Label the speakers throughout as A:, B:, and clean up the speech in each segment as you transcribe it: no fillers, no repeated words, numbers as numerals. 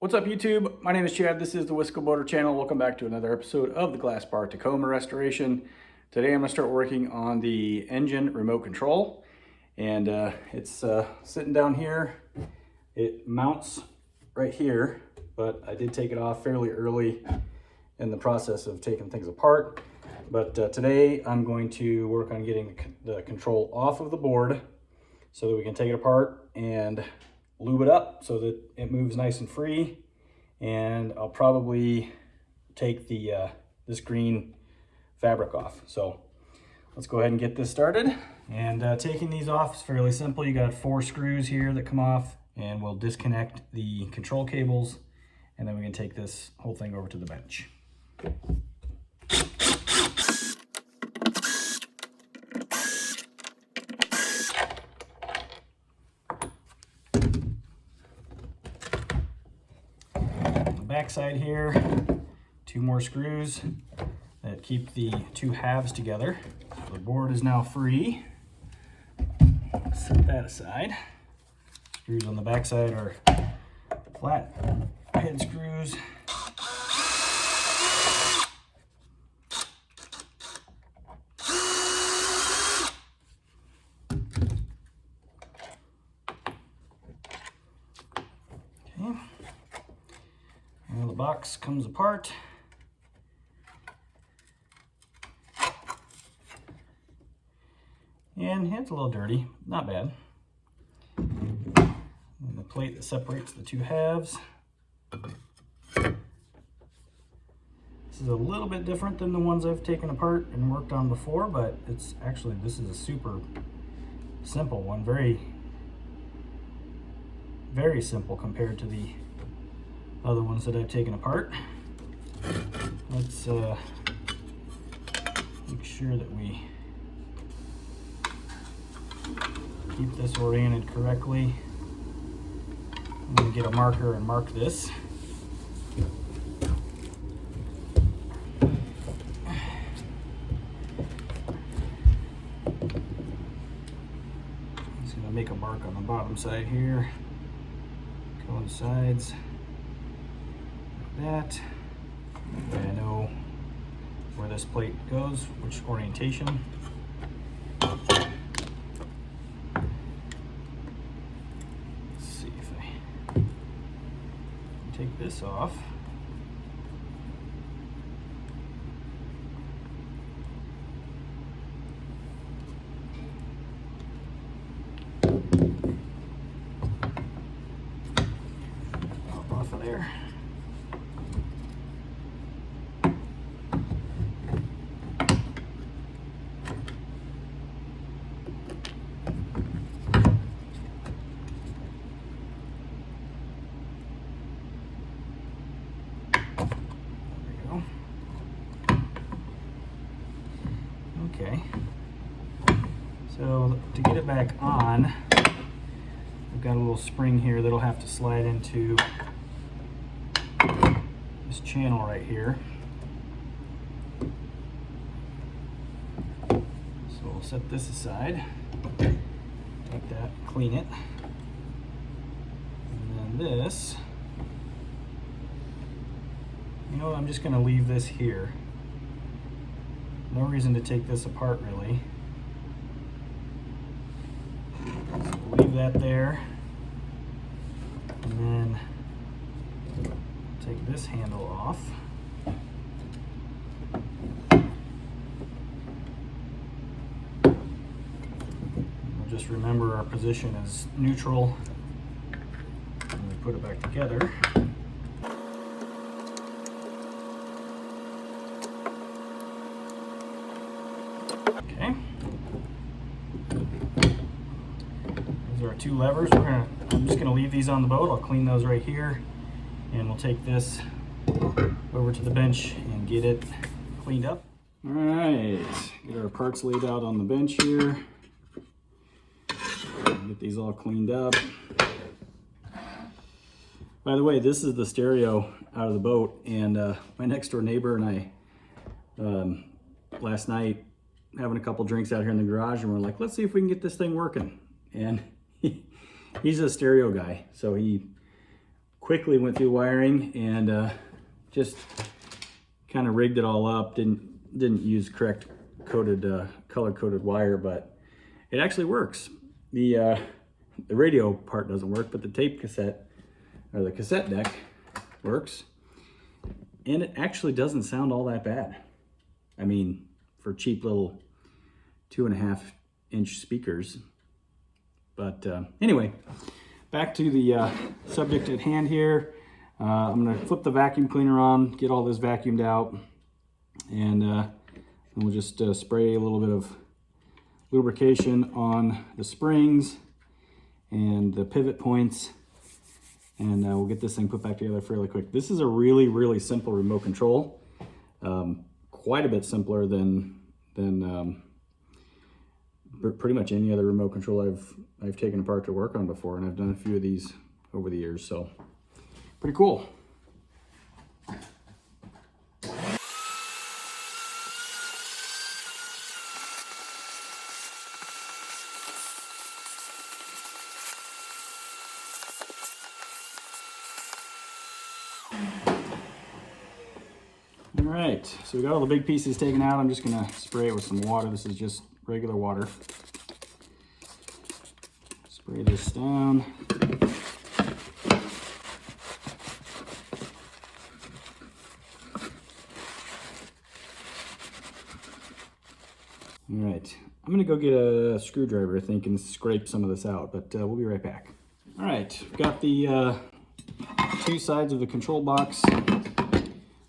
A: What's up YouTube? My name is Chad. This is the Wisco Motor Channel. Welcome back to another episode of the Glasspar Tacoma restoration. Today I'm going to start working on the engine remote control, and it's sitting down here. It mounts right here, but I did take it off fairly early in the process of taking things apart. But today I'm going to work on getting the control off of the board so that we can take it apart and lube it up so that it moves nice and free. And I'll probably take the this green fabric off. So let's go ahead and get this started. And taking these off is fairly simple. You got 4 screws here that come off, and we'll disconnect the control cables, and then we can take this whole thing over to the bench. Backside here, 2 more screws that keep the 2 halves together. So the board is now free. Set that aside. Screws on the backside are flat head screws. Okay. Now the box comes apart. And it's a little dirty, not bad. And the plate that separates the 2 halves. This is a little bit different than the ones I've taken apart and worked on before, but it's actually, this is a super simple one. Very, very simple compared to the other ones that I've taken apart. Let's make sure that we keep this oriented correctly. I'm going to get a marker and mark this. I'm just going to make a mark on the bottom side here. Coincides. That, and I know where this plate goes, which orientation. Let's see if I can take this off. Pop off of there. Okay, so to get it back on, we've got a little spring here that'll have to slide into this channel right here. So we'll set this aside, take that, clean it, and then this, you know what, I'm just going to leave this here. No reason to take this apart really. So we'll leave that there. And then take this handle off. We'll just remember our position is neutral when we put it back together. Okay. Those are our 2 levers. I'm just going to leave these on the boat. I'll clean those right here, and we'll take this over to the bench and get it cleaned up. All right, get our parts laid out on the bench here. Get these all cleaned up. By the way, this is the stereo out of the boat, and my next door neighbor and I last night having a couple drinks out here in the garage, and we're like, let's see if we can get this thing working. And he's a stereo guy, so he quickly went through wiring and just kind of rigged it all up. Didn't use correct color-coded wire, but it actually works. The radio part doesn't work, but the tape cassette, or the cassette deck, works. And it actually doesn't sound all that bad. I mean, for cheap little 2.5-inch speakers. But anyway, back to the subject at hand here. I'm gonna flip the vacuum cleaner on, get all this vacuumed out, and we'll just spray a little bit of lubrication on the springs and the pivot points, and we'll get this thing put back together fairly quick. This is a really, really simple remote control. Quite a bit simpler than pretty much any other remote control I've taken apart to work on before, and I've done a few of these over the years, so pretty cool. All right, so we got all the big pieces taken out. I'm just gonna spray it with some water. This is just regular water. Spray this down. All right, I'm gonna go get a screwdriver, I think, and scrape some of this out, but we'll be right back. All right, we've got the two sides of the control box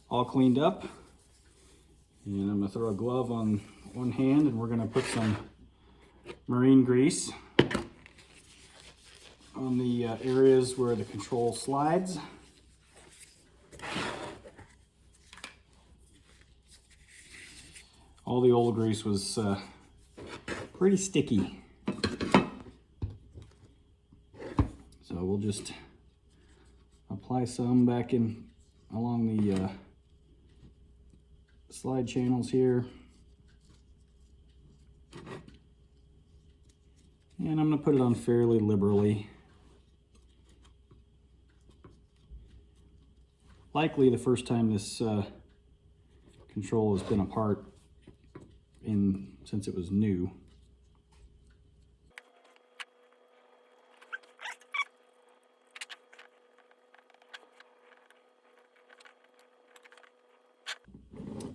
A: all cleaned up. And I'm gonna throw a glove on one hand, and we're gonna put some marine grease on the areas where the control slides. All the old grease was pretty sticky. So we'll just apply some back in along the slide channels here. And I'm going to put it on fairly liberally. Likely the first time this control has been apart since it was new.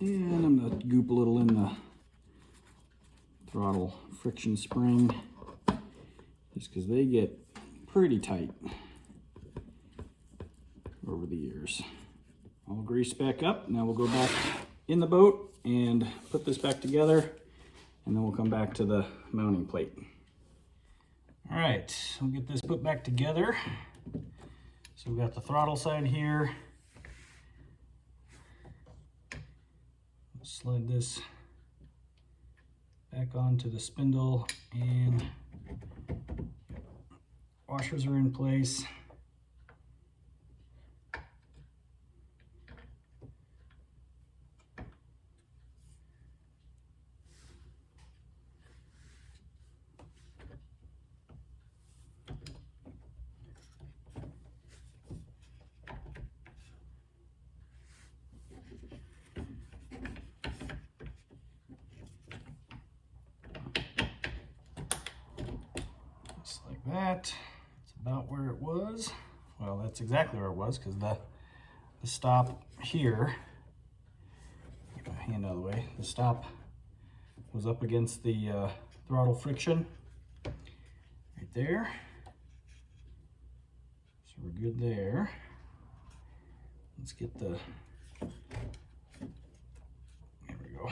A: And I'm going to goop a little in the throttle friction spring, just because they get pretty tight over the years. I'll grease back up. Now we'll go back in the boat and put this back together, and then we'll come back to the mounting plate. All right, we'll get this put back together. So we've got the throttle side here. Slide this back onto the spindle, and washers are in place. That it's about where it was. Well, that's exactly where it was, because the stop here, get my hand out of the way, the stop was up against the throttle friction right there. So we're good there. Let's get the, there we go.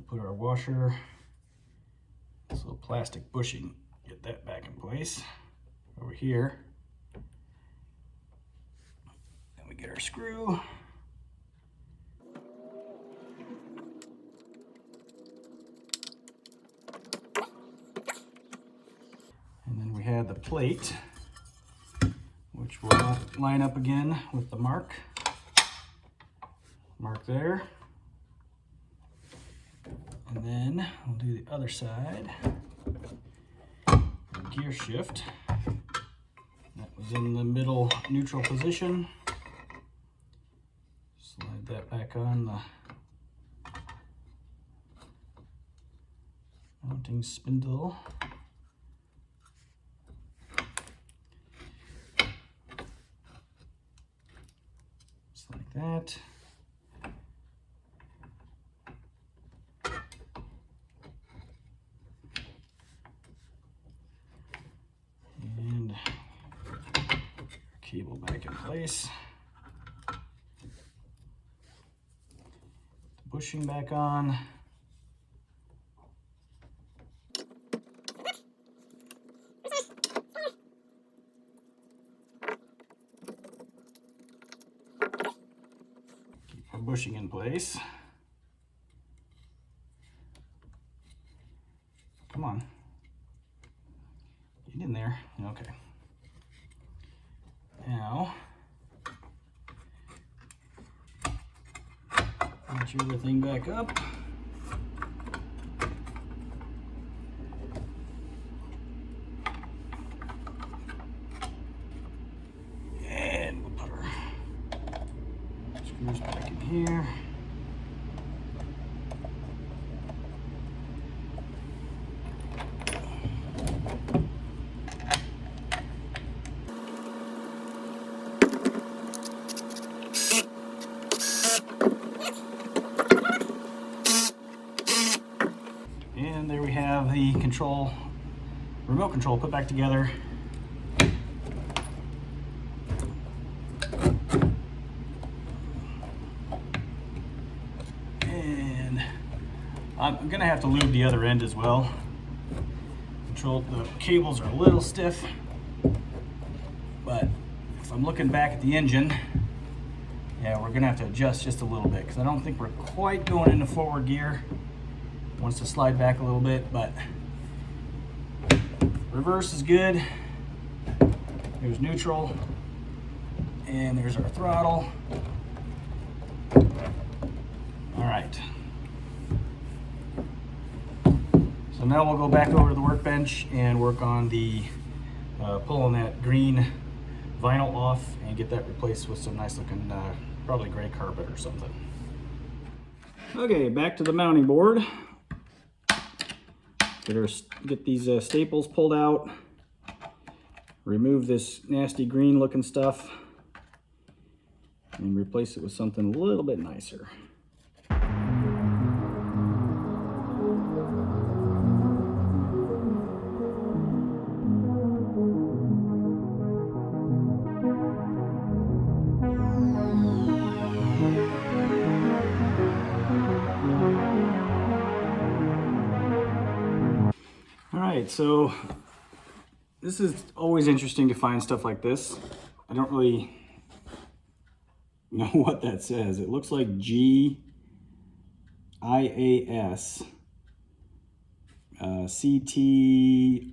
A: Put our washer, this little plastic bushing, get that back in place over here. Then we get our screw. And then we have the plate, which will line up again with the mark there. And And then we'll do the other side. Gear shift. That was in the middle neutral position. Slide that back on the mounting spindle. Just like that. And cable back in place. The bushing back on. Keep our bushing in place. Come on. Get in there. Okay. Now, put everything back up. And we'll put our screws back in here. And there we have the remote control put back together. And I'm gonna have to lube the other end as well. The cables are a little stiff, but if I'm looking back at the engine, yeah, we're gonna have to adjust just a little bit because I don't think we're quite going into forward gear. Wants to slide back a little bit, but reverse is good. There's neutral, and there's our throttle. All right. So now we'll go back over to the workbench and work on the pulling that green vinyl off and get that replaced with some nice looking, probably gray carpet or something. Okay, back to the mounting board. Get these staples pulled out, remove this nasty green looking stuff, and replace it with something a little bit nicer. Alright, so this is always interesting to find stuff like this. I don't really know what that says. It looks like GIAS, CTOEE,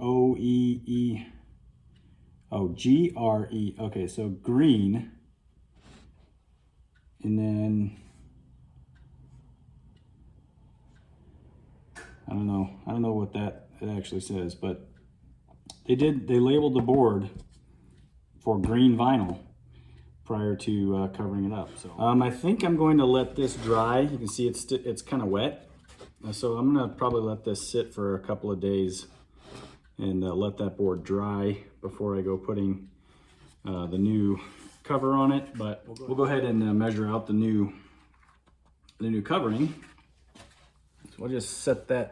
A: oh, GRE, okay, so green, and then I don't know what that it actually says, but they labeled the board for green vinyl prior to covering it up. So I think I'm going to let this dry. You can see it's kind of wet, so I'm gonna probably let this sit for a couple of days and let that board dry before I go putting the new cover on it. But we'll go ahead and measure out the new covering. So we'll just set the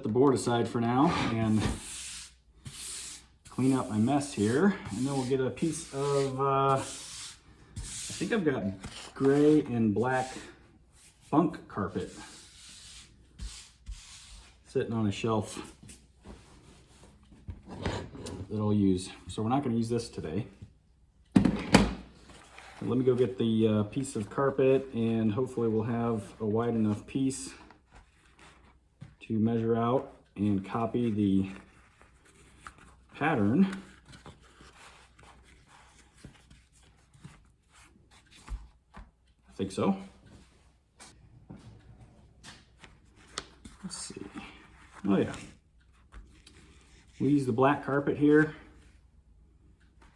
A: board aside for now and clean up my mess here, and then we'll get a piece of I think I've got gray and black bunk carpet sitting on a shelf that I'll use. So we're not going to use this today. Let me go get the piece of carpet, and hopefully we'll have a wide enough piece to measure out and copy the pattern. I think so. Let's see. Oh yeah. We use the black carpet here.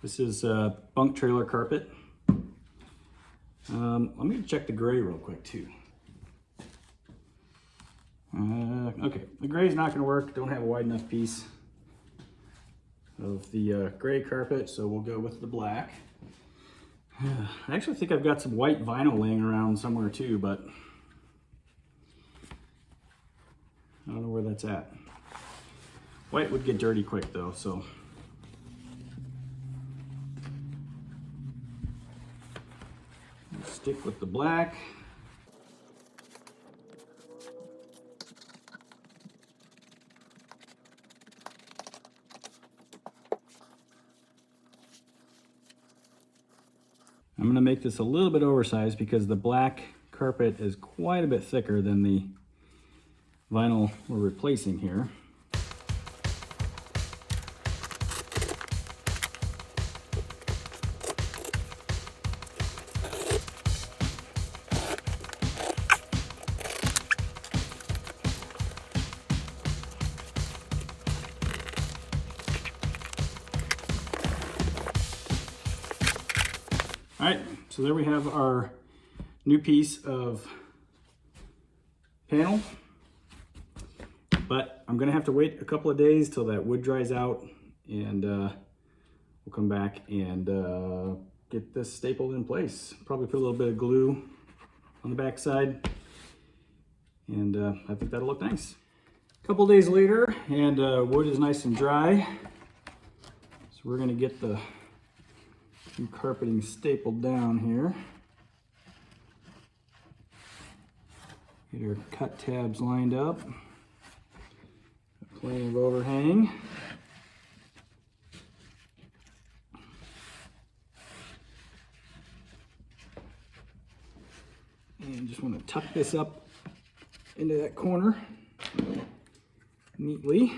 A: This is bunk trailer carpet. Let me check the gray real quick too. Okay, the gray is not going to work. Don't have a wide enough piece of the gray carpet, so we'll go with the black. I actually think I've got some white vinyl laying around somewhere too, but I don't know where that's at. White would get dirty quick though, so. We'll stick with the black. I'm going to make this a little bit oversized because the black carpet is quite a bit thicker than the vinyl we're replacing here. All right, so there we have our new piece of panel, but I'm gonna have to wait a couple of days till that wood dries out, and we'll come back and get this stapled in place. Probably put a little bit of glue on the back side, and I think that'll look nice. A couple days later, and wood is nice and dry, so we're gonna get the new carpeting stapled down here. Get our cut tabs lined up. Plenty of overhang. And just want to tuck this up into that corner neatly.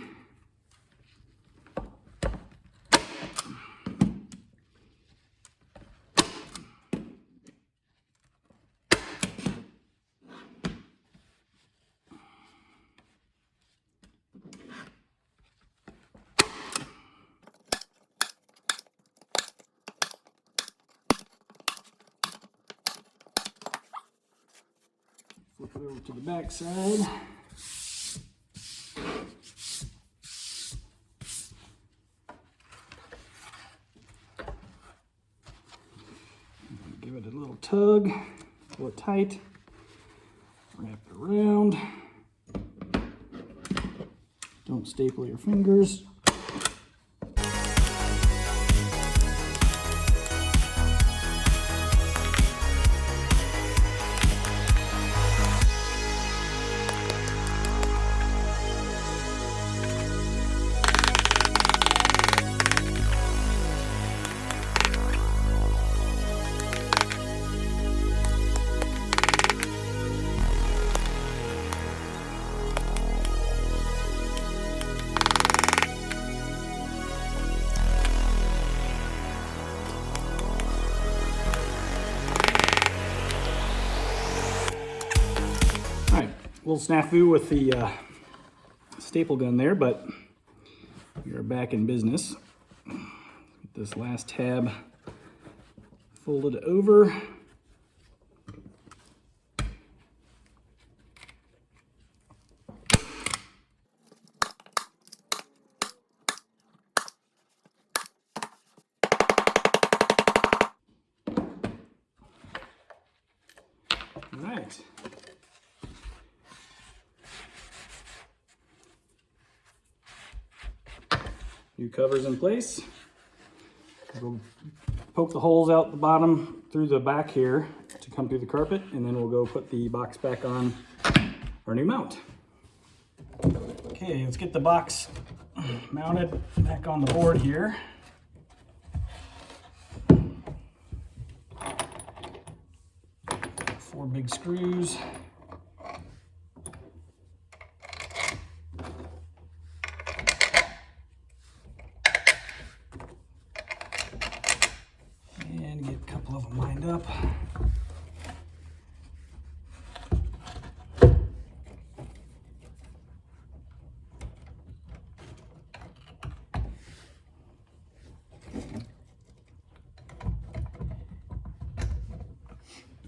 A: Flip it over to the back side. Give it a little tug, pull it tight, wrap it around. Don't staple your fingers. Little snafu with the staple gun there, but we are back in business. Get this last tab folded over. All right. New covers in place. We'll poke the holes out the bottom through the back here to come through the carpet, and then we'll go put the box back on our new mount. Okay, let's get the box mounted back on the board here. 4 big screws. And get a couple of them lined up.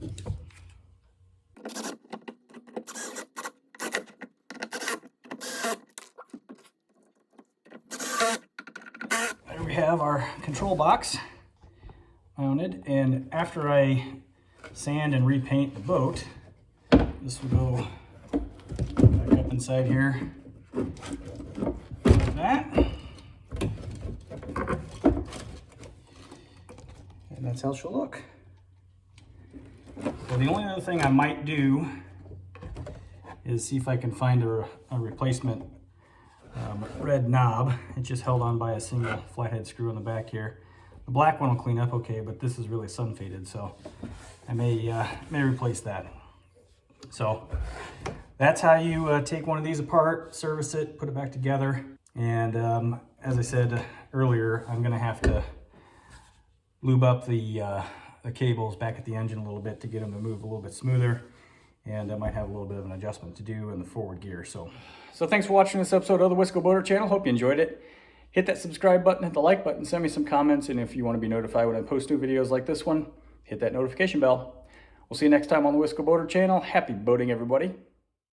A: There we have our control box mounted, and after I sand and repaint the boat, this will go back up inside here like that. And that's how she'll look. So the only other thing I might do is see if I can find a replacement red knob. It's just held on by a single flathead screw in the back here. The black one will clean up okay, but this is really sun faded, so I may replace that. So that's how you take one of these apart, service it, put it back together. And as I said earlier, I'm gonna have to lube up the cables back at the engine a little bit to get them to move a little bit smoother. And I might have a little bit of an adjustment to do in the forward gear. So thanks for watching this episode of the Wisco Boater channel. Hope you enjoyed it. Hit that subscribe button, hit the like button, send me some comments, and if you want to be notified when I post new videos like this one, hit that notification bell. We'll see you next time on the Wisco Boater channel. Happy boating, everybody.